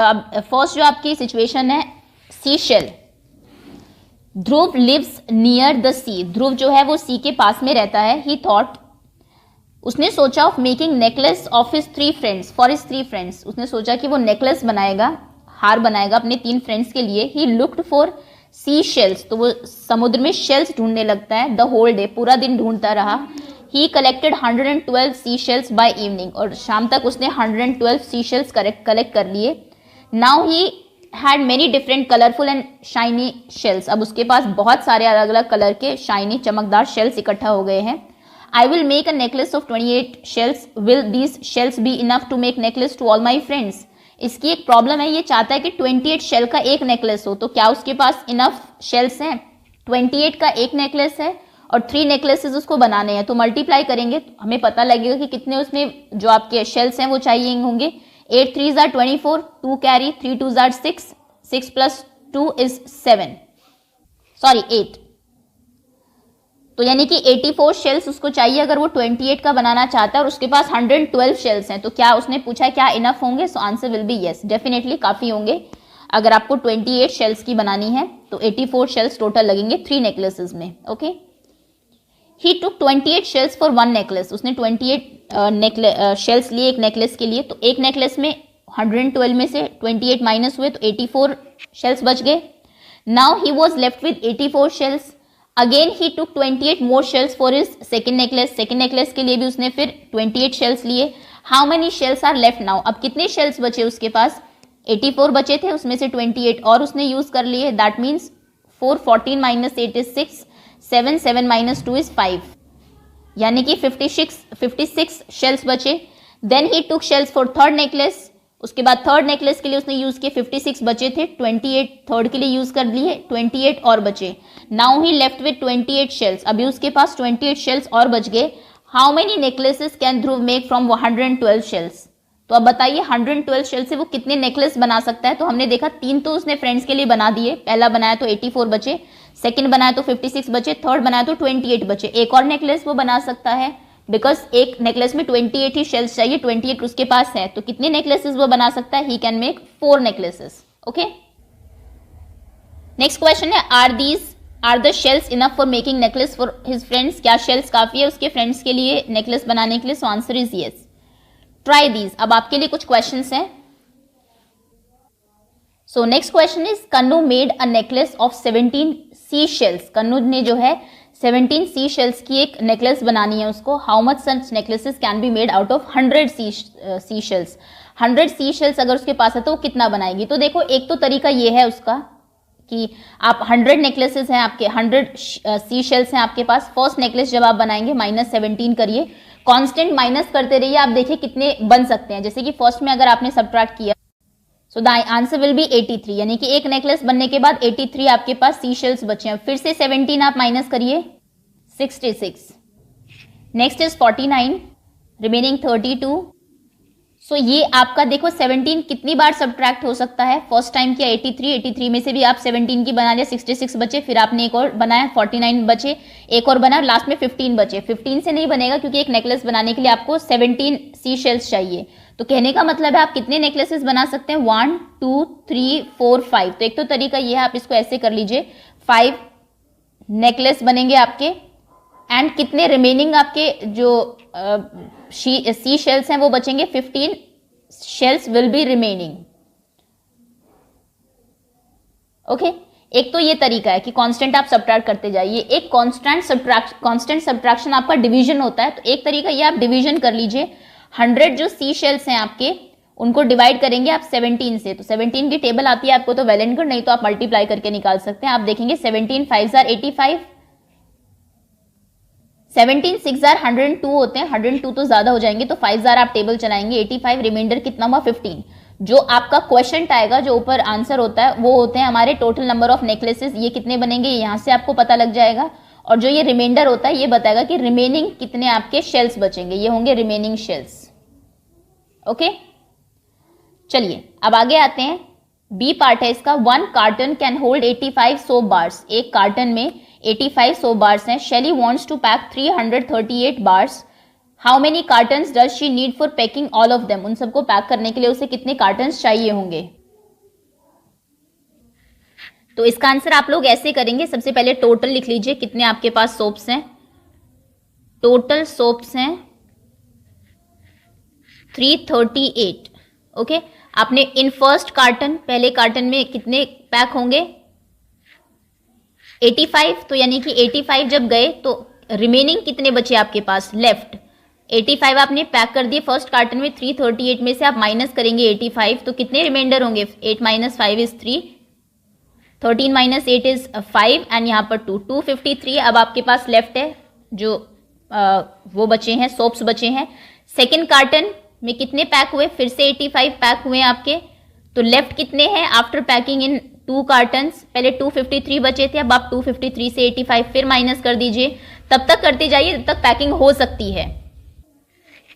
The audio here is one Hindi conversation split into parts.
अब फर्स्ट जो आपकी सिचुएशन है, sea shell. Dhruv lives near the sea. Dhruv जो है वो सी के पास में रहता है। ही थॉट, उसने सोचा, of making necklace of his 3 friends, for his 3 friends. उसने सोचा कि वो नेकलेस बनाएगा, हार बनाएगा अपने 3 फ्रेंड्स के लिए। He looked for sea shells, तो वो समुद्र में शेल्स ढूंढने लगता है। द होल डे, पूरा दिन ढूंढता रहा। ही collected 112 sea shells by evening, और शाम तक उसने 112 सी शेल्स कलेक्ट कर लिए। Now he had many different colourful and shiny shells. अब उसके पास बहुत सारे अलग अलग कलर के शाइनी चमकदार शेल्स इकट्ठा हो गए हैं। I will make a necklace of 28 shells. Will these shells be enough to make necklace to all my friends? इसकी एक प्रॉब्लम है, ये चाहता है कि 28 शेल का एक नेकलेस हो, तो क्या उसके पास इनफ शेल्स हैं? 28 का एक नेकलेस है और 3 नेकलेसेस उसको बनाने हैं, तो मल्टीप्लाई करेंगे तो हमें पता लगेगा कि कितने उसमें जो आपके शेल्स हैं वो चाहिए होंगे। 8 3s are 24, 2 carry, 3 2s are 6, 6 plus 2 is 7, sorry 8। तो यानी कि 84 शेल्स उसको चाहिए अगर वो 28 का बनाना चाहता है, और उसके पास 112 शेल्स हैं। तो क्या उसने पूछा है क्या इनफ होंगे? So answer will be yes, definitely काफी होंगे। अगर आपको 28 शेल्स की बनानी है तो 84 शेल्स टोटल लगेंगे 3 नेकलेसेस में। Okay, he took 28 shells for 1 necklace. उसने 28 शेल्स लिए एक नेकलेस के लिए, तो एक नेकलेस में 112 में से 28 माइनस हुए तो 84 शेल्स बच गए। Now he was left with 84 shells. Again he took 28 more shells for his second necklace. Second necklace के लिए भी उसने फिर 28 शेल्स लिए। How many shells are left now? अब कितने शेल्स बचे उसके पास? 84 बचे थे, उसमें से 28 और उसने यूज कर लिए। That means 4 14 minus 8 is 6, 7 7 minus 2 is 5, यानी कि 56 शेल्स बचे। Then he took shells for third necklace. उसके बाद थर्ड नेकलेस के लिए उसने यूज किए, 56 बचे थे, 28 थर्ड के लिए यूज कर लिए, 28 और बचे। Now he left with 28 shells. अभी उसके पास 28 शेल्स और बच गए। How many necklaces can Dhruv make from 112 shells? तो अब बताइए 112 शेल से वो कितने नेकलेस बना सकता है? तो हमने देखा 3 तो उसने फ्रेंड्स के लिए बना दिए। पहला बनाया तो 84 बचे, सेकंड बनाया तो 56 बचे, थर्ड बनाया तो 28 बचे। एक और नेकलेस वो बना सकता है, बिकॉज एक नेकलेस में 28 ही शेल्स चाहिए, 28 उसके पास है। तो कितने नेकलेसेस वो बना सकता है? He can make 4 necklaces. Okay, next question है, are the shells enough for making necklace for his friends? क्या शेल्स काफी है उसके फ्रेंड्स के लिए नेकलेस बनाने के लिए? So answer is yes. Try these. अब आपके लिए कुछ क्वेश्चंस हैं। So next question is, Kannu made a necklace of 17 sea shells. Kannu ने जो है 17 सी शेल्स की एक नेकलेस बनानी है उसको। How much such necklaces can be made out of 100 sea shells? 100 sea shells अगर उसके पास है तो वो कितना बनाएगी? तो देखो, एक तो तरीका ये है उसका कि आप 100 नेकलेसेस हैं आपके, 100 सी शेल्स हैं आपके पास। फर्स्ट नेकलेस जब आप बनाएंगे -17 करिए, कांस्टेंट माइनस करते रहिए, आप देखिए कितने बन सकते हैं। जैसे कि फर्स्ट में अगर आपने सब्ट्रैक्ट किया, so the answer will B 83, यानी कि एक नेकलेस बनने के बाद 83 आपके पास सी शेल्स बचे हैं। फिर से 17 आप माइनस करिए, 66। Next is 49, remaining 32। सो ये आपका देखो 17 कितनी बार सब्ट्रैक्ट हो सकता है? फर्स्ट टाइम किया 83 में से भी आप 17 की बना लिया, 66 बचे, फिर आपने एक और बनाया 49 बचे, एक और बना, लास्ट में 15 बचे। 15 से नहीं बनेगा क्योंकि एक नेकलेस बनाने के लिए आपको 17 सी शेल्स चाहिए। तो कहने का मतलब है आप कितने नेकलेसेस बना सकते हैं? 1 2 3 4 5। तो एक तो तरीका ये है, आप इसको ऐसे कर लीजिए, 5 नेकलेस बनेंगे आपके, एंड कितने रिमेनिंग आपके जो सी शेल्स हैं वो बचेंगे, 15 shells will be remaining. Okay, एक तो ये तरीका है कि कांस्टेंट आप सब्ट्रैक्ट करते जाइए। एक कांस्टेंट सब्ट्रैक्शन आपका डिवीजन होता है। तो एक तरीका ये आप डिवीजन कर लीजिए, 100 जो सी शेल्स हैं आपके उनको डिवाइड करेंगे आप 17 से। तो 17 की टेबल आती है आपको तो वेल एंड गुड, नहीं तो आप मल्टीप्लाई करके निकाल सकते हैं। आप देखेंगे 17 5s are 85, 17 6s are 102 होते हैं, 102 तो ज्यादा हो जाएंगे, तो 5s are आप टेबल चलाएंगे, 85, रिमाइंडर कितना हुआ 15। जो आपका क्वेश्चन आएगा, जो ऊपर आंसर होता है, वो होते हैं हमारे टोटल नंबर ऑफ नेकलेसेस। ये कितने बनेंगे यहां से आपको पता लग जाएगा, और जो ये रिमाइंडर होता है ये बताएगा कि रिमेनिंग कितने आपके शेल्स बचेंगे, ये होंगे रिमेनिंग शेल्स। ओके, चलिए अब आगे आते हैं। बी पार्ट है इसका, 1 carton can hold 85 soap bars. एक कार्टन में 85 सोप बार्स हैं। Shelly wants to pack 338 bars. How many cartons does she need for packing all of them? उन सबको पैक करने के लिए उसे कितने कार्टन्स चाहिए होंगे? तो इसका आंसर आप लोग ऐसे करेंगे, सबसे पहले टोटल लिख लीजिए कितने आपके पास सोप्स हैं। टोटल सोप्स हैं 338। ओके, आपने इन फर्स्ट कार्टन, पहले कार्टन में कितने पैक होंगे 85, तो यानी कि 85 जब गए तो रिमेनिंग कितने बचे आपके पास लेफ्ट। 85 आपने पैक कर दिए फर्स्ट कार्टन में, 338 में से आप माइनस करेंगे 85, तो कितने रिमाइंडर होंगे 8 - 5 इज 3, 13 - 8 इज 5 एंड यहाँ पर 2, 253 अब आपके पास लेफ्ट है, जो वो बचे हैं, सोप्स बचे हैं। सेकेंड कार्टन में कितने पैक हुए, फिर से 85 पैक हुए आपके, तो लेफ्ट कितने हैं आफ्टर पैकिंग इन 2 कार्टन्स, पहले 253 बचे थे, अब आप 253 से 85 फिर माइनस कर दीजिए, तब तक करते जाइए जब तक पैकिंग हो सकती है।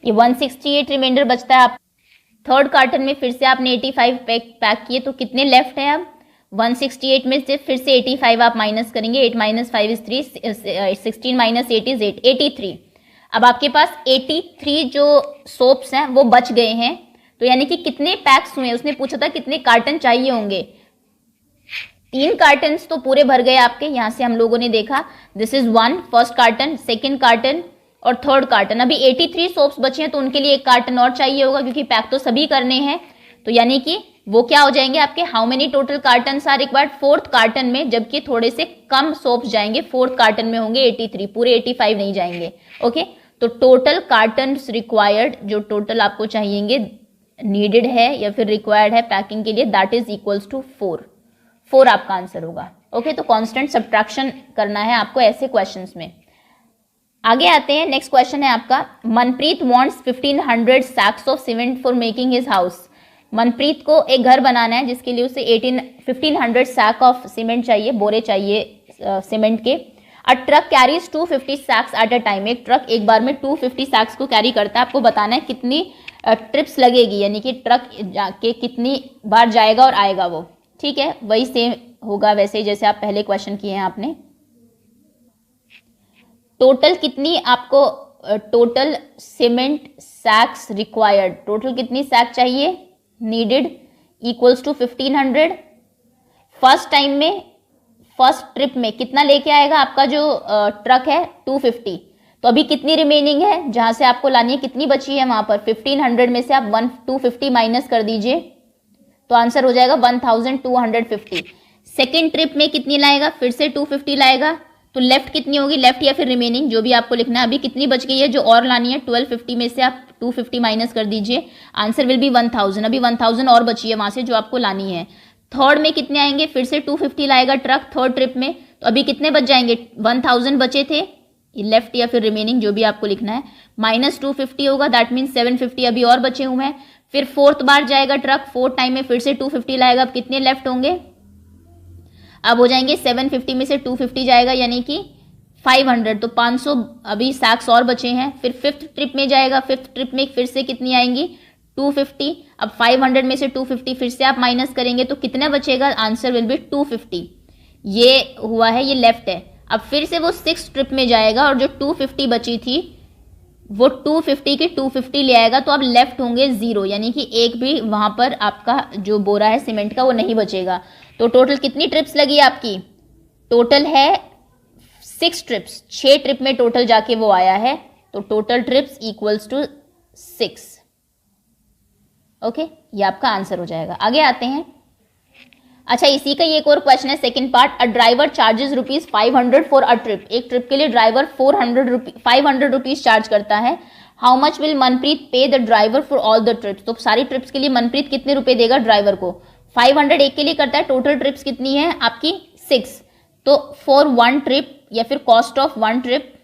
ये 168 रिमाइंडर बचता है। आप थर्ड कार्टन में फिर से आपने 85 पैक किए, तो कितने लेफ्ट है अब 168 में से फिर से 85 आप माइनस करेंगे, 8 - 5 इज 3, 16 - 8 इज 8, 83। अब आपके पास 83 जो सोप्स हैं वो बच गए हैं, तो यानी कि कितने पैक्स हुए, उसने पूछा था कितने कार्टन चाहिए होंगे, 3 कार्टन्स तो पूरे भर गए आपके, यहां से हम लोगों ने देखा this is 1 first carton, second carton और थर्ड कार्टन। अभी 83 सोप्स बचे हैं, तो उनके लिए 1 कार्टन और चाहिए होगा क्योंकि पैक तो सभी करने हैं, तो यानी कि वो क्या हो जाएंगे आपके, how many total cartons are required fourth carton में, जबकि थोड़े से कम सोप्स जाएंगे फोर्थ कार्टन में, होंगे 83, पूरे 85 नहीं जाएंगे। ओके, तो टोटल कार्टन्स रिक्वायर्ड, जो टोटल आपको चाहिएंगे, नीडेड है या फिर रिक्वायर्ड है पैकिंग के लिए, दैट इज इक्वल्स टू 4 आपका आंसर होगा। ओके, तो कांस्टेंट सब्ट्रैक्शन करना है आपको ऐसे क्वेश्चंस में। आगे आते हैं, नेक्स्ट क्वेश्चन है आपका, Manpreet wants 1500 sacks of cement for making his house. Manpreet को एक घर बनाना है जिसके लिए उसे 1500 सैक ऑफ सीमेंट चाहिए, बोरे चाहिए सीमेंट के। A truck carries 250 sacks at a time, एक ट्रक एक बार में 250 सैक्स को कैरी करता है। आपको बताना है कितनी ट्रिप्स लगेगी, यानी कि ट्रक जाके कितनी बार जाएगा और आएगा वो। ठीक है, वही सेम होगा वैसे ही जैसे आप पहले क्वेश्चन किए हैं आपने। टोटल कितनी आपको total cement sacks required, total कितनी सैक चाहिए needed equals to 1500। First time में, फर्स्ट ट्रिप में कितना लेके आएगा आपका जो ट्रक है 250, तो अभी कितनी रिमेनिंग है जहां से आपको लानी है, कितनी बची है वहां पर 1500 में से आप 250 माइनस कर दीजिए, तो आंसर हो जाएगा 1250। सेकेंड ट्रिप में कितनी लाएगा, फिर से 250 लाएगा, तो लेफ्ट कितनी होगी, लेफ्ट या फिर रिमेनिंग जो भी आपको लिखना है, अभी कितनी बच गई है जो और लानी है, 1250 में से आप 250 माइनस कर दीजिए, आंसर विल बी 1000। अभी 1000 और बची है वहां से जो आपको लानी है। थर्ड में कितने आएंगे, फिर से 250 लाएगा ट्रक थर्ड ट्रिप में, तो अभी कितने बच जाएंगे 1000 बचे थे, लेफ्ट या फिर रिमेनिंग जो भी आपको लिखना है, माइनस 250 होगा, दैट मीन 750 अभी और बचे हुए हैं। फिर फोर्थ बार जाएगा ट्रक, फोर्थ टाइम में फिर से 250 लाएगा, अब कितने लेफ्ट होंगे, अब हो जाएंगे 750 में से 250 जाएगा यानी कि 500, तो 500 अभी सैक्स और बचे हैं। फिर फिफ्थ ट्रिप में जाएगा, फिफ्थ ट्रिप में फिर से कितनी आएंगी 250, अब 500 में से 250 फिर से आप माइनस करेंगे तो कितना बचेगा, आंसर विल बी 250। ये हुआ है, ये लेफ्ट है। अब फिर से वो सिक्स ट्रिप में जाएगा और जो 250 बची थी वो 250 की 250 ले आएगा, तो अब लेफ्ट होंगे 0, यानी कि एक भी वहां पर आपका जो बोरा है सीमेंट का वो नहीं बचेगा। तो टोटल कितनी ट्रिप्स लगी आपकी, टोटल है 6 ट्रिप्स, 6 ट्रिप में टोटल जाके वो आया है, तो total trips equals to 6। Okay, ये आपका आंसर हो जाएगा। आगे आते हैं, अच्छा इसी का ये एक और क्वेश्चन है second part, a driver charges ₹500 for a trip, एक ट्रिप के लिए ड्राइवर 500 रुपीज चार्ज करता है। हाउ मच विल मनप्रीत पे the driver for all the trips, तो सारी ट्रिप्स के लिए मनप्रीत कितने रुपए देगा ड्राइवर को, 500 एक के लिए करता है, टोटल ट्रिप्स कितनी है आपकी 6, तो फॉर 1 ट्रिप या फिर cost of 1 trip,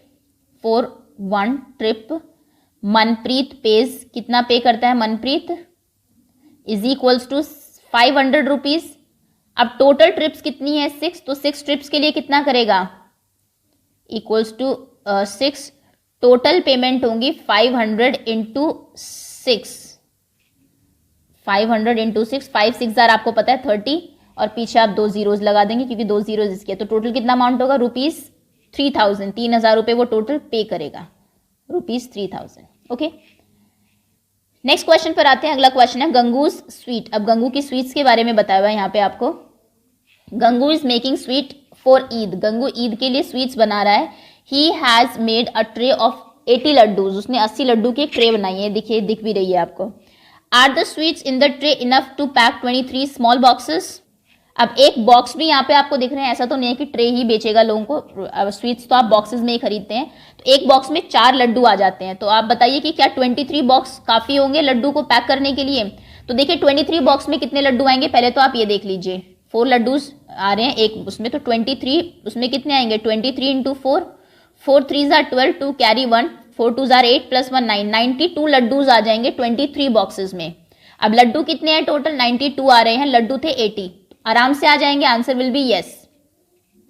for 1 trip Manpreet pays, कितना पे करता है Manpreet, is equals to 500 rupees. अब टोटल ट्रिप्स कितनी है 6, तो 6 ट्रिप्स के लिए कितना करेगा, इक्वल्स टू 6, टोटल पेमेंट होंगी 500 इंटू 6, 500 इंटू 6, 5 6 आपको पता है 30, और पीछे आप 2 जीरोज लगा देंगे क्योंकि 2 जीरोज इसके, तो टोटल कितना अमाउंट होगा ₹3000, 3000 रुपये वो टोटल पे करेगा, ₹3000। ओके, नेक्स्ट क्वेश्चन पर आते हैं। अगला क्वेश्चन है गंगूस स्वीट। अब गंगू की स्वीट्स के बारे में बताया हुआ है यहाँ पे आपको। Gangu is making sweet for Eid, Gangu Eid के लिए स्वीट्स बना रहा है। He has made a tray of 80 laddoos, उसने 80 लड्डू की एक ट्रे बनाई है, दिखिए दिख भी रही है आपको। Are the sweets in the tray enough to pack 23 small boxes. अब एक बॉक्स भी यहाँ पे आपको दिख रहे हैं, ऐसा तो नहीं है कि ट्रे ही बेचेगा लोगों को, स्वीट्स तो आप बॉक्सेस में ही खरीदते हैं। तो एक बॉक्स में 4 लड्डू आ जाते हैं, तो आप बताइए कि क्या 23 बॉक्स काफी होंगे लड्डू को पैक करने के लिए। तो देखिए 23 बॉक्स में कितने लड्डू आएंगे, पहले तो आप ये देख लीजिए, 4 लड्डूज आ रहे हैं एक उसमें, तो 23 उसमें कितने आएंगे, 23 into 4, 4 3 are 12, 2 carry 1, 4 2 are 8 plus 1 9, 92 लड्डूज आ जाएंगे 23 बॉक्सेस में। अब लड्डू कितने हैं टोटल, 92 आ रहे हैं, लड्डू थे 80, आराम से आ जाएंगे, आंसर विल बी यस,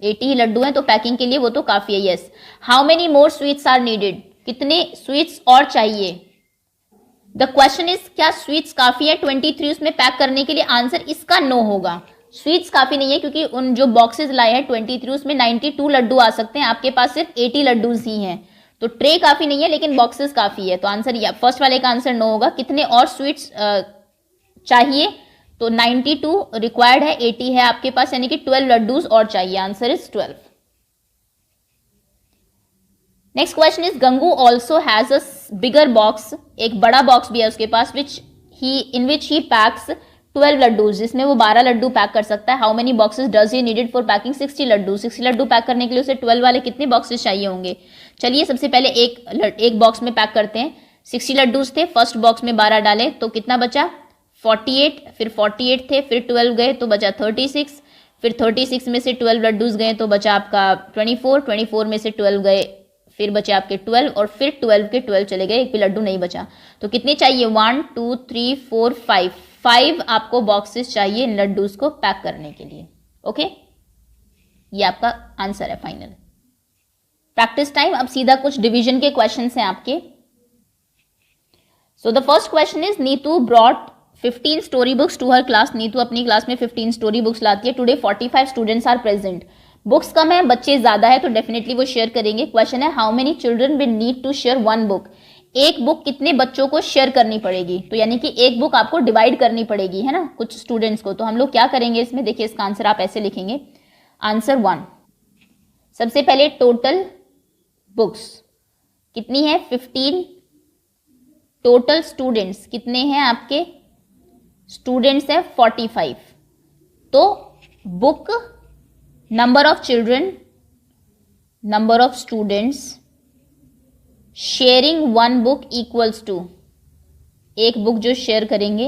80 ही लड्डू हैं तो पैकिंग के लिए वो तो काफी है, yes. How many more sweets are needed, कितने स्वीट्स और चाहिए। द क्वेश्चन इज क्या स्वीट्स काफी है 23 उसमें पैक करने के लिए, आंसर इसका नो होगा, स्वीट्स काफी नहीं है, क्योंकि उन जो बॉक्सेस लाए हैं 23 उसमें 92 लड्डू आ सकते हैं, आपके पास सिर्फ 80 लड्डूज ही हैं, तो ट्रे काफी नहीं है लेकिन बॉक्सेस काफी है, तो आंसर या फर्स्ट वाले का आंसर नो होगा। कितने और स्वीट्स चाहिए, तो 92 रिक्वायर्ड है, 80 है आपके पास, यानी कि 12 लड्डूज और चाहिए, answer is 12। Next question is Gangu also has a bigger box, एक बड़ा बॉक्स भी है उसके पास, इन विच ही पैक्स 12 लड्डूज, जिसमें वो 12 लड्डू पैक कर सकता है। How many boxes does he needed for packing 60 laddoo, 60 लड्डू पैक करने के लिए उसे 12 वाले कितने बॉक्सेस चाहिए होंगे। चलिए सबसे पहले एक बॉक्स में पैक करते हैं, 60 लड्डूज थे, फर्स्ट बॉक्स में 12 डाले तो कितना बचा 48, फिर 48 थे, फिर 12 गए तो बचा 36, फिर 36 में से 12 लड्डूज गए तो बचा आपका 24 में से 12 गए फिर बचे आपके 12, और फिर 12 के 12 चले गए, एक भी लड्डू नहीं बचा, तो कितने चाहिए 1 2 3 4 5 आपको बॉक्सेस चाहिए इन लड्डूज को पैक करने के लिए। ओके, ये आपका आंसर है फाइनल। प्रैक्टिस टाइम, अब सीधा कुछ डिवीजन के क्वेश्चंस हैं आपके। So the first question is Neetu brought 15 story books to her class, Neetu अपनी क्लास में 15 स्टोरी बुक्स लाती है। Today 45 students are present, books कम है बच्चे ज्यादा है तो डेफिनेटली वो शेयर करेंगे। क्वेश्चन है how many children will need to share 1 book, एक बुक कितने बच्चों को शेयर करनी पड़ेगी, तो यानी कि एक बुक आपको डिवाइड करनी पड़ेगी, है ना, कुछ स्टूडेंट्स को। तो हम लोग क्या करेंगे इसमें, देखिए इसका आंसर आप ऐसे लिखेंगे, आंसर 1। सबसे पहले टोटल बुक्स कितनी है 15, टोटल स्टूडेंट्स कितने हैं आपके, स्टूडेंट्स है 45, तो book number of children, number of students sharing 1 book equals to, एक बुक जो शेयर करेंगे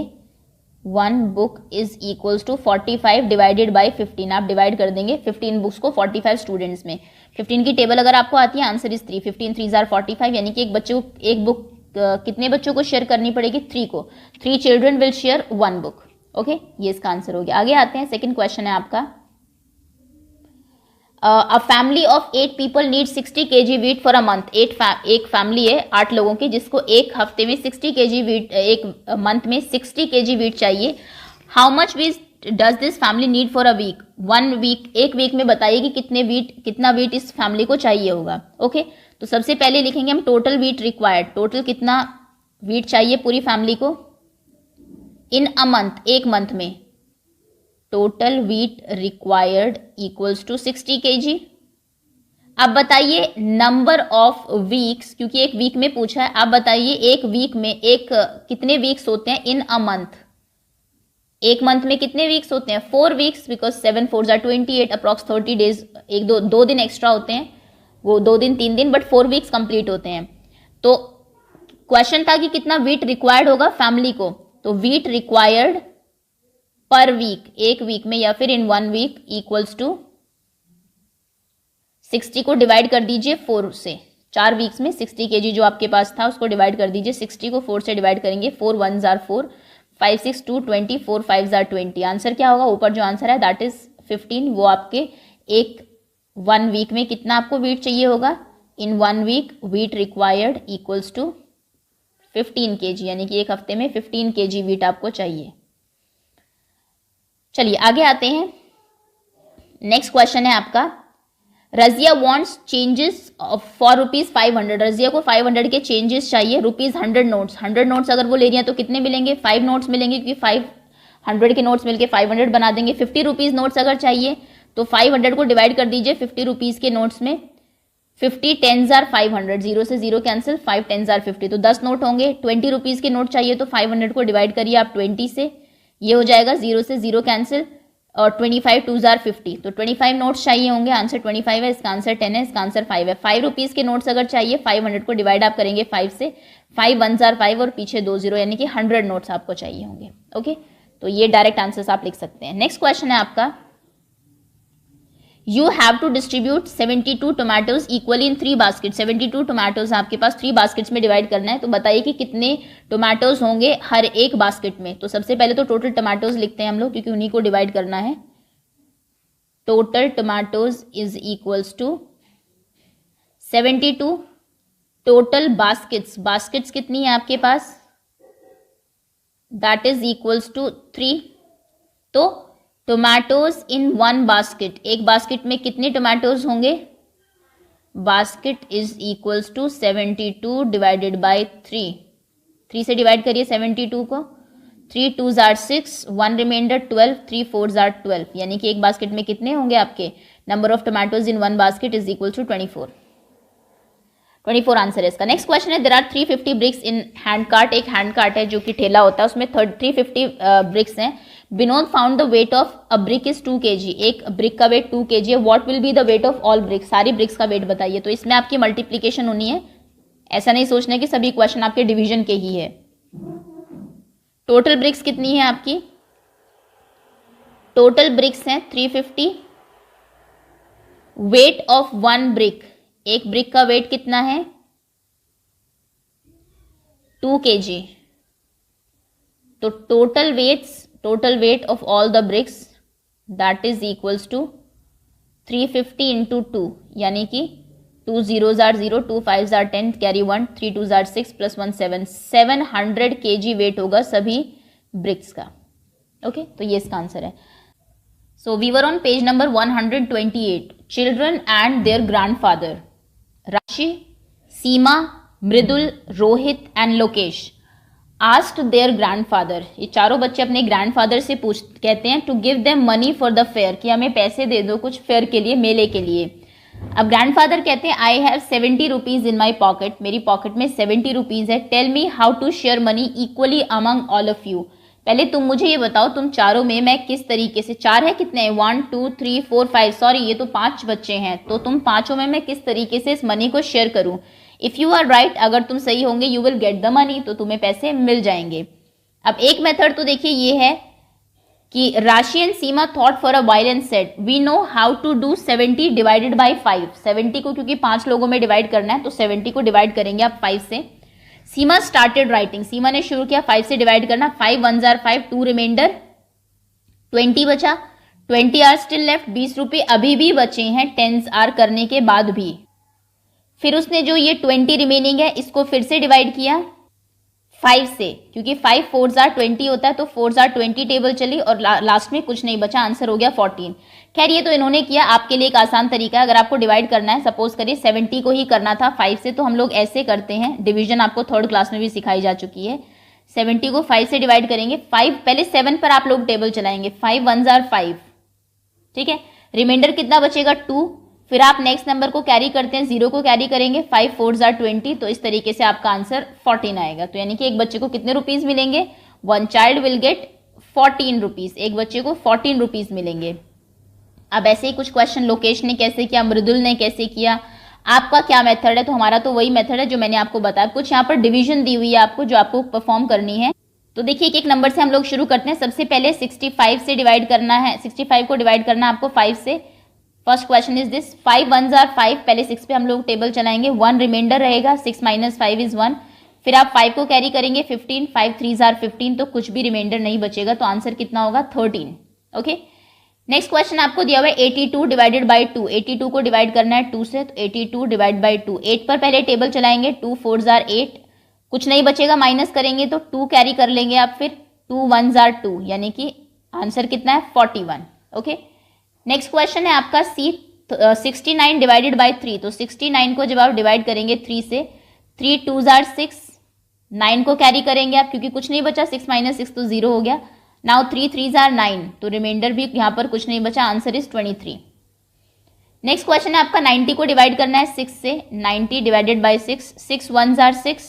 1 book is equals to 45 divided by 15, आप डिवाइड कर देंगे 15 बुक्स को 45 स्टूडेंट्स में। 15 की टेबल अगर आपको आती है आंसर इज 3, 15 3 आर 45, यानी कि एक बच्चे को एक बुक कितने बच्चों को शेयर करनी पड़ेगी 3 को, 3 children will share 1 book. Okay, ये इसका आंसर हो गया। आगे आते हैं, सेकंड क्वेश्चन है आपका, a family of 8 people need 60 kg wheat for a month, एक फैमिली है 8 लोगों की जिसको एक हफ्ते में 60 kg वीट, एक मंथ में 60 kg वीट चाहिए। How much wheat does this family need for a week, 1 week, एक वीक में बताइए कि कितना वीट इस फैमिली को चाहिए होगा। ओके, तो सबसे पहले लिखेंगे हम टोटल वीट रिक्वायर्ड, टोटल कितना वीट चाहिए पूरी फैमिली को इन अ मंथ, एक मंथ में, total wheat required equals to 60 kg। अब बताइए नंबर ऑफ वीक्स, क्योंकि एक वीक में पूछा है, आप बताइए एक वीक में कितने वीक्स होते हैं इन अ मंथ, एक मंथ में कितने वीक्स होते हैं 4 weeks, because 7 4 are 28, approx 30 days, एक दो दिन एक्स्ट्रा होते हैं, वो 2 दिन 3 दिन, बट 4 वीक्स कंप्लीट होते हैं। तो क्वेश्चन था कि कितना वीट रिक्वायर्ड होगा फैमिली को, तो वीट रिक्वायर्ड पर वीक, एक वीक में या फिर इन 1 वीक इक्वल्स टू 60 को डिवाइड कर दीजिए 4 से, 4 वीक्स में 60 kg जो आपके पास था उसको डिवाइड कर दीजिए, 60 को 4 से डिवाइड करेंगे, 4 1s are 4, 5 6 2 20, 4 5s are 20, answer क्या होगा, ऊपर जो आंसर है दैट इज 15, वो आपके एक 1 वीक में कितना आपको वीट चाहिए होगा, in 1 week wheat required equals to 15 kg, यानी कि एक हफ्ते में 15 kg वीट आपको चाहिए। चलिए आगे आते हैं, नेक्स्ट क्वेश्चन है आपका, Razia wants changes for ₹500, Razia को 500 के चेंजेस चाहिए, ₹100 नोट्स, 100 नोट्स अगर वो ले रही है तो कितने मिलेंगे, 5 नोट्स मिलेंगे, क्योंकि 100 के नोट्स मिलके 500 बना देंगे। 50 रुपीज़ नोट्स अगर चाहिए तो 500 को डिवाइड कर दीजिए 50 रुपीज़ के नोट्स में। 50 10s are 500, 0 से 0 कैंसिल, 5 10s are 50, तो 10 नोट होंगे। 20 रुपीज़ के नोट चाहिए तो 500 को डिवाइड करिए आप 20 से, ये हो जाएगा 0 से 0 कैंसिल, और 25 2s are 50, तो 25 नोट्स चाहिए होंगे। आंसर 25 है, इसका आंसर 10 है, इसका आंसर 5 है। 5 रुपीज़ के नोट्स अगर चाहिए 500 को डिवाइड आप करेंगे 5 से, 5 1s are 5 और पीछे 2 0, यानी कि 100 नोट्स आपको चाहिए होंगे। ओके, तो ये डायरेक्ट आंसर्स आप लिख सकते हैं। नेक्स्ट क्वेश्चन है आपका, you have to distribute 72 tomatoes equally in 3 basket. 72 tomatoes आपके पास 3 बास्केट्स में डिवाइड करना है, तो बताइए कि कितने टोमेटोज होंगे हर एक बास्केट में। तो सबसे पहले तो टोटल टोमेटोज लिखते हैं हम लोग, क्योंकि उन्हीं को डिवाइड करना है। Total tomatoes is equals to 72 total baskets, baskets कितनी है आपके पास, दैट इज इक्वल्स टू 3। तो टोमेटोज इन 1 बास्केट, एक बास्केट में कितने टोमेटोज होंगे, basket is equals to 72 divided by 3। 3 से डिवाइड करिए 72 को, 3 2s are 6, 1 reminder 12, 3 4s are 12, यानी कि एक बास्केट में कितने होंगे आपके, number of tomatoes in 1 basket is equal to 24। 24 answer है इसका। नेक्स्ट क्वेश्चन है, there are 350 bricks in hand cart. एक हैंड कार्ट है जो कि ठेला होता है, उसमें 350 ब्रिक्स हैं। Vinod found the weight of a brick is 2 kg, एक ब्रिक का वेट 2 kg है। What will be the wait of all BRICS, सारी ब्रिक्स का वेट बताइए। तो इसमें आपकी मल्टीप्लीकेशन होनी है, ऐसा नहीं सोचना कि सभी क्वेश्चन आपके डिवीजन के ही है। टोटल ब्रिक्स कितनी है आपकी, टोटल ब्रिक्स हैं 350, वेट ऑफ 1 ब्रिक, एक ब्रिक का वेट कितना है 2 kg, तो total weight of all the bricks that is equals to 350 into 2, यानी कि 2 zeros are 0, 2 5s are 10, carry 1, 3 2s are 6 plus 1 7, 700 kg weight होगा सभी ब्रिक्स का। ओके, तो ये इसका आंसर है। So we were on page number 128, children and their grandfather. Rashi, Seema, Mridul, Rohit and Lokesh asked their grandfather, ये चारों बच्चे अपने ग्रैंडफादर से कहते हैं to give them money for the fair, कि हमें पैसे दे दो कुछ फेयर के लिए, मेले के लिए। अब ग्रैंडफादर कहते हैं I have 70 rupees in my pocket, मेरी पॉकेट में 70 रुपीज है। Tell me how to share money equally among all of you, पहले तुम मुझे ये बताओ तुम चारों में मैं किस तरीके से, चार है कितने, 1 2 3 4 5, सॉरी ये तो 5 बच्चे हैं, तो तुम पांचों में मैं किस तरीके से इस मनी को शेयर करूं। इफ यू आर राइट, अगर तुम सही होंगे you will get the money, तो तुम्हें पैसे मिल जाएंगे। अब एक मेथड तो देखिए ये है कि Rashi and Seema thought for a while and said we know how to do 70 divided by 5, 70 को क्योंकि 5 लोगों में डिवाइड करना है तो 70 को डिवाइड करेंगे आप 5 से। सीमा स्टार्टेड राइटिंग, सीमा ने शुरू किया 5 से डिवाइड करना, 5 1s are 5, 2 रिमाइंडर 20 बचा, 20 आर स्टिल लेफ्ट, 20 रुपये अभी भी बचे हैं 10s आर करने के बाद भी। फिर उसने जो ये 20 रिमेनिंग है इसको फिर से डिवाइड किया 5 से, क्योंकि 5 4s are 20 होता है तो 4s are 20 टेबल चली और लास्ट में कुछ नहीं बचा, आंसर हो गया 14। खैर ये तो इन्होंने किया, आपके लिए एक आसान तरीका है, अगर आपको डिवाइड करना है, सपोज करिए 70 को ही करना था 5 से, तो हम लोग ऐसे करते हैं, डिवीजन आपको 3rd क्लास में भी सिखाई जा चुकी है। 70 को 5 से डिवाइड करेंगे, 5 पहले 7 पर आप लोग टेबल चलाएंगे, 5 1s are 5, ठीक है, रिमाइंडर कितना बचेगा 2, फिर आप नेक्स्ट नंबर को कैरी करते हैं, 0 को कैरी करेंगे, 5 4s are 20, तो इस तरीके से आपका आंसर 14 आएगा। तो यानी कि एक बच्चे को कितने रुपीज मिलेंगे, 1 child will get 14 रुपीज, एक बच्चे को 14 रुपीज मिलेंगे। अब ऐसे ही कुछ क्वेश्चन लोकेश ने कैसे किया, मृदुल ने कैसे किया, आपका क्या मेथड है, तो हमारा तो वही मेथड है जो मैंने आपको बताया। कुछ यहाँ पर डिवीजन दी हुई है आपको जो आपको परफॉर्म करनी है, तो देखिए एक एक नंबर से हम लोग शुरू करते हैं। सबसे पहले 65 से डिवाइड करना है, 65 को डिवाइड करना है आपको 5 से। First question is this, 5 1s are 5, पहले 6 पे हम लोग टेबल चलाएंगे, 1 रिमाइंडर रहेगा, 6 - 5 is 1, फिर आप 5 को कैरी करेंगे 15, 5 3s are 15, तो कुछ भी रिमाइंडर नहीं बचेगा, तो आंसर कितना होगा 13। ओके, नेक्स्ट क्वेश्चन आपको दिया हुआ है 82 डिवाइडेड बाई 2, 82 को डिवाइड करना है 2 से, तो 82 डिवाइड बाई 2, 8 पर पहले टेबल चलाएंगे, 2 4s are 8, कुछ नहीं बचेगा, माइनस करेंगे तो 2 कैरी कर लेंगे आप, फिर 2 1s are 2, यानी कि आंसर कितना है 41। ओके, नेक्स्ट क्वेश्चन है आपका 69 डिवाइडेड बाई 3, तो 69 को जब आप डिवाइड करेंगे 3 से, 3 2s are 6, 9 को कैरी करेंगे आप क्योंकि कुछ नहीं बचा, 6 - 6 तो 0 हो गया, नाउ 3 3s are 9, तो रिमाइंडर भी यहाँ पर कुछ नहीं बचा, आंसर इज 23। नेक्स्ट क्वेश्चन है आपका 90 को डिवाइड करना है 6 से, 90 divided by 6, 6 1s are 6,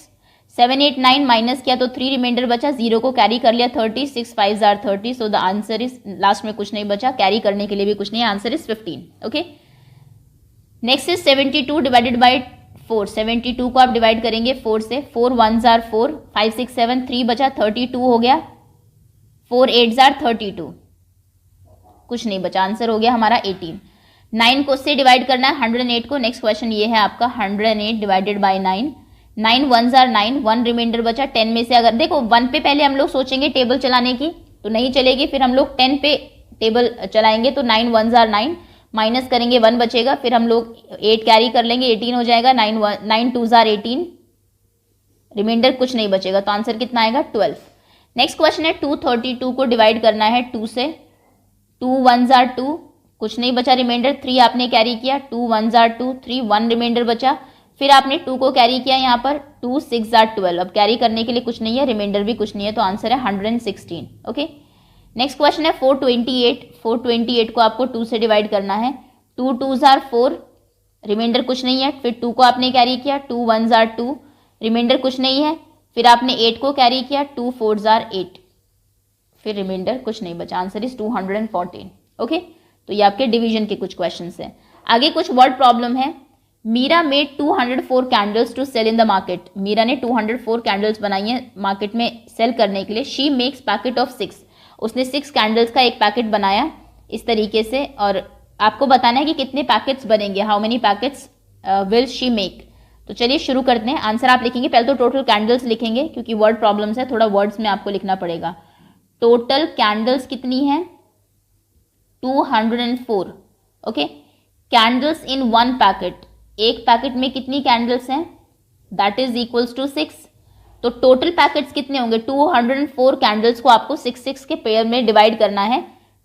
7 8 9 minus किया तो 3 रिमाइंडर बचा, 0 को कैरी कर लिया 30, 6 5s are 30, so the answer is, last में कुछ नहीं बचा, कैरी करने के लिए भी कुछ नहीं, answer is 15। Okay, next is 72 divided bye 4, 72 को आप डिवाइड करेंगे 4 से, 4 1s are 4, 5 6 7, 3 बचा, 32 हो गया, 4 8s are 32, कुछ नहीं बचा, आंसर हो गया हमारा 18। 9 को से डिवाइड करना है 108 को, नेक्स्ट क्वेश्चन ये है आपका 108 divided by 9, 9 1s are 9, 1 reminder बचा, 10 में से अगर देखो 1 पे पहले हम लोग सोचेंगे टेबल चलाने की तो नहीं चलेगी, फिर हम लोग 10 पे टेबल चलाएंगे तो 9 1s are 9, माइनस करेंगे 1 बचेगा, फिर हम लोग 8 कैरी कर लेंगे 18 हो जाएगा, 9 2s are 18, रिमाइंडर कुछ नहीं बचेगा, तो आंसर कितना आएगा 12। नेक्स्ट क्वेश्चन है 232 को डिवाइड करना है 2 से, 2 1s are 2, कुछ नहीं बचा, रिमाइंडर 3 आपने कैरी किया, 2 1s are 2, 3 1 रिमाइंडर बचा, फिर आपने 2 को कैरी किया यहाँ पर, 2 6s are 12, अब कैरी करने के लिए कुछ नहीं है, रिमाइंडर भी कुछ नहीं है, तो आंसर है 116। ओके, नेक्स्ट क्वेश्चन है 428, 428 को आपको 2 से डिवाइड करना है, 2 2s are 4, रिमाइंडर कुछ नहीं है, फिर 2 को आपने कैरी किया, 2 1s are 2, रिमाइंडर कुछ नहीं है, फिर आपने 8 को कैरी किया, 2 4s are 8, फिर रिमाइंडर कुछ नहीं बचा, आंसर इज 214। ओके, तो ये आपके डिवीजन के कुछ क्वेश्चंस हैं। आगे कुछ वर्ड प्रॉब्लम है। Meera made 204 candles to sell in the market, Meera ने 204 कैंडल्स बनाई हैं मार्केट में सेल करने के लिए। शी मेक्स पैकेट ऑफ 6, उसने 6 कैंडल्स का एक पैकेट बनाया इस तरीके से, और आपको बताना है कि कितने पैकेट्स बनेंगे, how many packets will she make. तो चलिए शुरू करते हैं। आंसर आप लिखेंगे, पहले तो टोटल कैंडल्स लिखेंगे क्योंकि वर्ड प्रॉब्लम्स है, थोड़ा वर्ड्स में आपको लिखना पड़ेगा। टोटल कैंडल्स कितनी है 204। ओके, कैंडल्स इन 1 पैकेट, एक पैकेट में कितनी कैंडल्स हैं, दैट इज इक्वल्स टू 6। तो टोटल पैकेट्स कितने होंगे 204 कैंडल्स को आपको 6 के पेयर में डिवाइड करना है।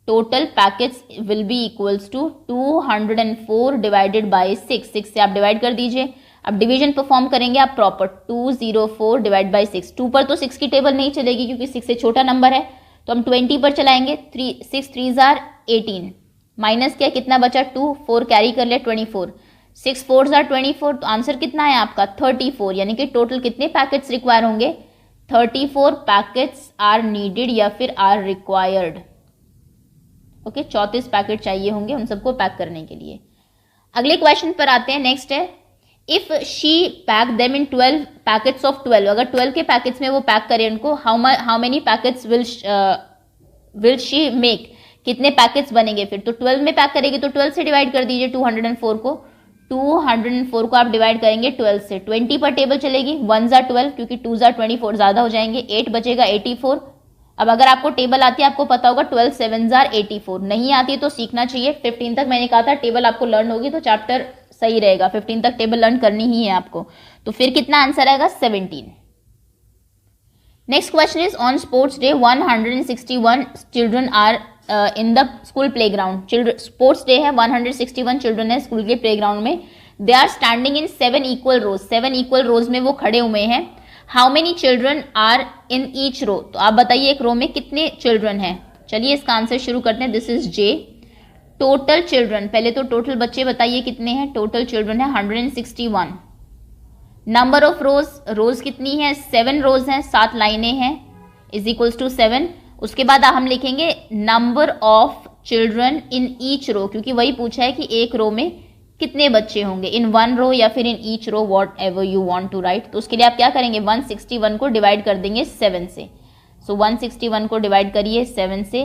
Total packets will be equals to 204 divided by 6 से आप डिवाइड कर दीजिए। अब डिवीजन परफॉर्म करेंगे आप प्रॉपर, 204 डिवाइड बाय 6। 2 पर तो 6 की टेबल नहीं चलेगी क्योंकि 6 से छोटा नंबर है, तो हम 20 पर चलाएंगे। 6 3s are 18, माइनस क्या कितना बचा 2, 4 कैरी कर लिया 24, 6 4s are 24, तो आंसर कितना है आपका 34। यानी कि टोटल कितने पैकेट्स रिक्वायर होंगे 34 पैकेट्स आर नीडेड या फिर आर रिक्वायर्ड। ओके, 34 पैकेट चाहिए होंगे उन सबको पैक करने के लिए। अगले क्वेश्चन पर आते हैं। नेक्स्ट है, if she pack them in 12 packets of 12, अगर 12 के पैकेट्स में वो पैक करे उनको, how many packets will she make, कितने पैकेट्स बनेंगे फिर। तो 12 में पैक करेगी तो 12 से डिवाइड कर दीजिए 204 को। 204 को आप डिवाइड करेंगे 12 से, 20 पर टेबल चलेगी, 1s are 12 क्योंकि 2s are 24 ज्यादा हो जाएंगे, 8 बचेगा 84। अब अगर आपको टेबल आती है आपको पता होगा 12 7s are 84, नहीं आती तो सीखना चाहिए। 15 तक मैंने कहा था टेबल आपको लर्न होगी तो चैप्टर सही रहेगा, 15 तक टेबल लर्न करनी ही है आपको। तो फिर कितना आंसर आएगा 17। Next question is, on sports day 161 children are in the school playground. Sports day है, 161 चिल्ड्रन है स्कूल के प्लेग्राउंड में। They are standing in 7 equal rows, 7 equal rows में वो खड़े हुए हैं। How many children are in each row, तो आप बताइए एक रो में कितने चिल्ड्रन हैं। चलिए इसका आंसर शुरू करते हैं। This is J. Total children, पहले तो टोटल बच्चे बताइए कितने हैं। टोटल चिल्ड्रन है 161। नंबर ऑफ रोज, रोज कितनी है 7 रोज हैं, 7 लाइनें हैं, इज इक्वल्स टू 7। उसके बाद हम लिखेंगे number of children in each row, क्योंकि वही पूछा है कि एक रो में कितने बच्चे होंगे, इन 1 रो या फिर in each row, whatever you want to write. तो उसके लिए आप क्या करेंगे 161 को डिवाइड कर देंगे 7 से। सो 161 को डिवाइड करिए 7 से,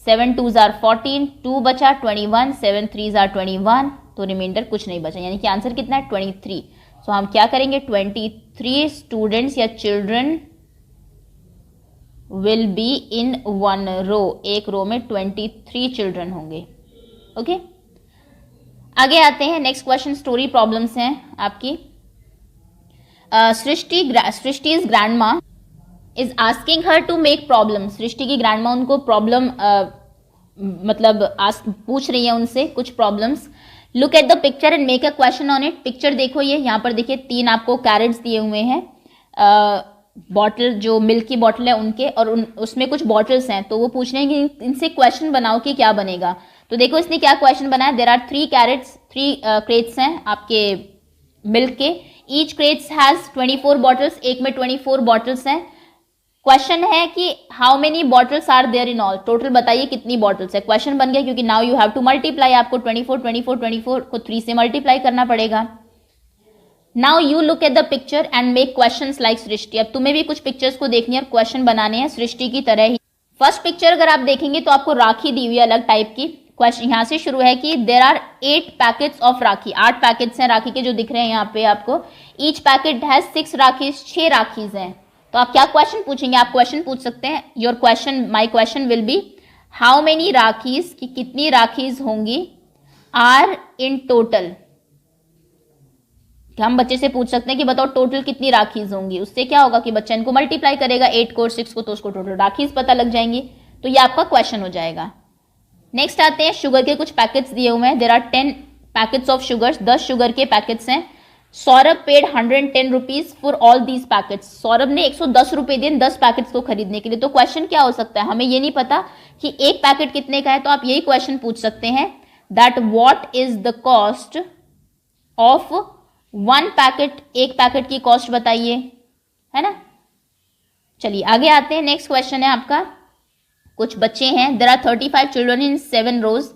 7 2s are 14, 2 बचा 21, 7 3s are 21, तो रिमाइंडर कुछ नहीं बचा, यानी कि आंसर कितना है 23। सो हम क्या करेंगे 23 स्टूडेंट्स या चिल्ड्रन विल बी इन 1 रो, एक रो में 23 चिल्ड्रन होंगे। ओके, आगे आते हैं। नेक्स्ट क्वेश्चन स्टोरी प्रॉब्लम्स हैं आपकी। Srishti is grandma is asking her to make problem. Srishti की ग्रैंडमा उनको प्रॉब्लम पूछ रही है उनसे कुछ problems. Look at the picture and make a question on it. Picture देखो, ये यहाँ पर देखिए 3 आपको कैरेट्स दिए हुए हैं। बॉटल जो मिल्क की बॉटल है उनके, और उसमें कुछ बॉटल्स हैं, तो वो पूछ रहे हैं कि इनसे क्वेश्चन बनाओ कि क्या बनेगा। तो देखो इसने क्या क्वेश्चन बनाया, देयर आर 3 क्रेट्स हैं आपके मिल्क के, ईच क्रेट्स हैज 24 बॉटल्स, एक में 24 बॉटल्स हैं। क्वेश्चन है कि how many bottles are there in all, total बताइए कितनी बॉटल्स है। क्वेश्चन बन गया, क्योंकि now you have to multiply, आपको 24 को 3 से मल्टीप्लाई करना पड़ेगा। Now you look at the picture and make questions like Srishti. अब तुम्हें भी कुछ पिक्चर्स को देखनी है और क्वेश्चन बनाने हैं सृष्टि की तरह ही। फर्स्ट पिक्चर अगर आप देखेंगे तो आपको राखी दी हुई है अलग टाइप की। क्वेश्चन यहां से शुरू है कि there are 8 packets of rakhi, 8 packets हैं राखी के जो दिख रहे हैं यहाँ पे आपको। Each packet has 6 rakhis, 6 rakhis हैं। तो आप क्या क्वेश्चन पूछेंगे, आप क्वेश्चन पूछ सकते हैं, your question, my question will be how many rakhis, कि कितनी राखीज होंगी, आर इन टोटल। हम बच्चे से पूछ सकते हैं कि बताओ टोटल कितनी राखीज होंगी। उससे क्या होगा कि बच्चा इनको मल्टीप्लाई करेगा 8 को और 6 को, तो उसको टोटल राखीज पता लग जाएंगी। तो ये आपका क्वेश्चन हो जाएगा। नेक्स्ट आते हैं, शुगर के कुछ पैकेट्स दिए हुए हैं। There are 10 packets of sugar, 10 sugar के पैकेट्स हैं। Saurabh paid 110 rupees for all these packets. Saurabh ने 110 रुपए दिए 10 पैकेट्स को खरीदने के लिए। तो क्वेश्चन क्या हो सकता है, हमें ये नहीं पता कि एक पैकेट कितने का है, तो आप यही क्वेश्चन पूछ सकते हैं that what is the cost of 1 packet, एक पैकेट की कॉस्ट बताइए, है ना। चलिए आगे आते हैं। नेक्स्ट क्वेश्चन है आपका, कुछ बच्चे हैं, there are 35 children in 7 rows,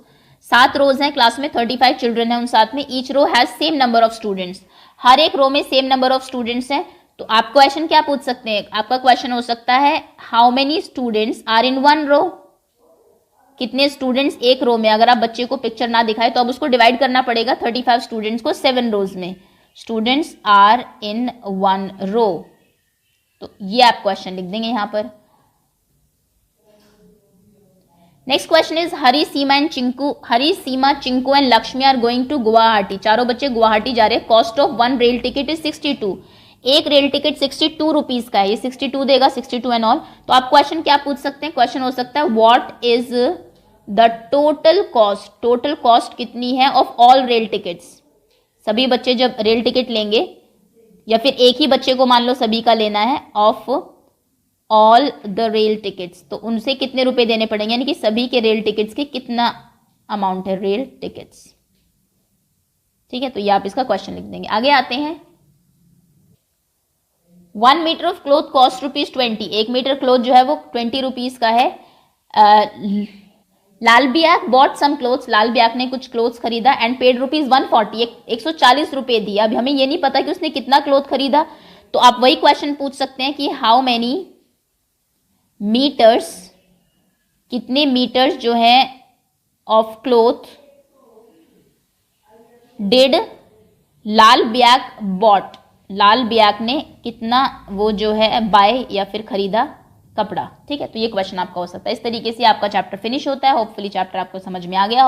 7 rows हैं क्लास में, 35 चिल्ड्रन हैं उन साथ में। Each row has same number of students, हर एक रो में सेम नंबर ऑफ स्टूडेंट्स हैं। तो आप क्वेश्चन क्या पूछ सकते हैं, आपका क्वेश्चन हो सकता है how many students are in 1 row, कितने स्टूडेंट्स एक रो में। अगर आप बच्चे को पिक्चर ना दिखाए तो अब उसको डिवाइड करना पड़ेगा 35 स्टूडेंट्स को 7 रोज में। स्टूडेंट्स आर इन 1 रो, तो ये आप क्वेश्चन लिख देंगे यहां पर। Next question is Hari Seema Chinku and Lakshmi are going to Guwahati. चारों बच्चे गुवाहाटी जा रहे हैं। Cost of 1 rail ticket is 62, एक रेल टिकट 62 रुपीज का है, ये 62 देगा, 62 एंड ऑल। तो आप क्वेश्चन क्या पूछ सकते हैं, क्वेश्चन हो सकता है what is the total cost, total cost कितनी है ऑफ ऑल रेल टिकट्स। सभी बच्चे जब रेल टिकट लेंगे, या फिर एक ही बच्चे को मान लो सभी का लेना है, of all the rail tickets, तो उनसे कितने रुपए देने पड़ेंगे, यानी कि सभी के रेल टिकट्स के कितना अमाउंट है रेल टिकट्स। ठीक है, तो ये आप इसका क्वेश्चन लिख देंगे। आगे आते हैं, 1 meter of cloth cost ₹20, 1 meter cloth जो है वो 20 रुपीज का है। Lal Byak bought some cloths, Lal Byak ने कुछ क्लोथ्स खरीदा एंड पेड ₹140, 140 रुपए दिया। अभी हमें ये नहीं पता कि उसने कितना क्लोथ खरीदा, तो आप वही क्वेश्चन पूछ सकते हैं कि हाउ मेनी मीटर्स, कितने मीटर्स जो है of cloth did Lal Byak bought, Lal Byak ने कितना वो जो है बाय या फिर खरीदा कपड़ा। ठीक है, तो ये क्वेश्चन आपका हो सकता है। इस तरीके से आपका चैप्टर फिनिश होता है। होपफुली चैप्टर आपको समझ में आ गया हो।